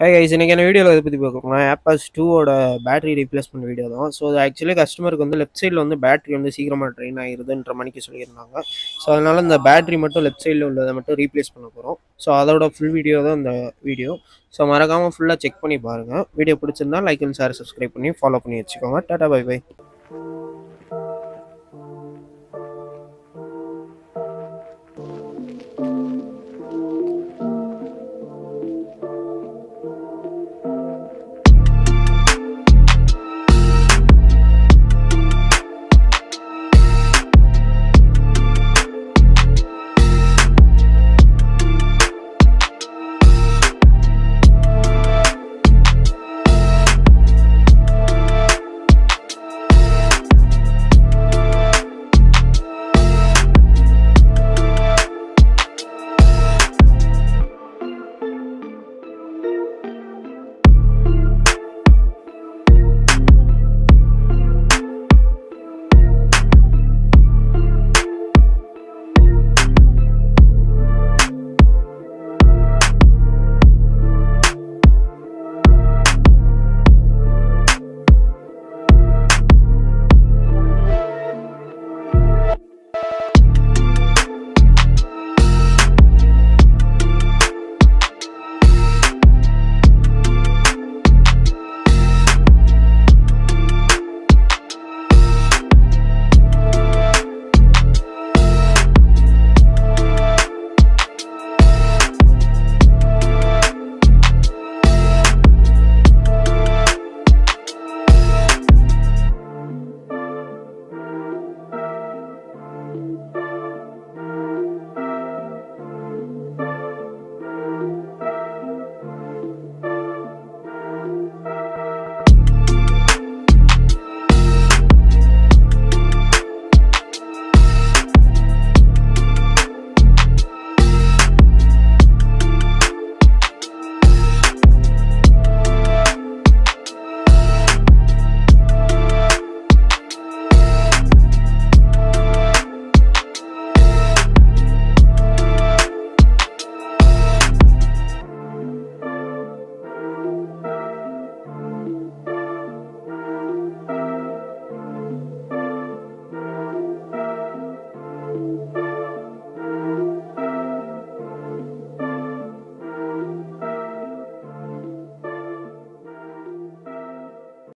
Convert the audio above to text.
Hi guys, இன்னைக்கான வீடியோவில் இதை பற்றி பார்க்கணும். ஏர்பாட்ஸ் 2ஓட பேட்டரி ரீப்ளேஸ்மெண்ட் வீடியோ தான். ஸோ அது ஆக்சுவலி கஸ்டமருக்கு வந்து லெஃப்ட் சைடில் வந்து பேட்டரி வந்து சீக்கிரமாக ட்ரெயின் ஆகிருதுன்ற மணிக்கு சொல்லியிருந்தாங்க. ஸோ அதனால் இந்த பேட்டரி மட்டும் லெஃப்ட் சைடில் உள்ளதை மட்டும் ரீப்ளேஸ் பண்ண போகிறோம். ஸோ அதோட ஃபுல் வீடியோ தான் இந்த வீடியோ. ஸோ மறக்காமல் ஃபுல்லாக செக் பண்ணி பாருங்கள். வீடியோ பிடிச்சிருந்தா லைக் அண்ட் ஷேர் சப்ஸ்கிரைப் பண்ணி ஃபாலோ பண்ணி வச்சுக்கோங்க. Tata bye by.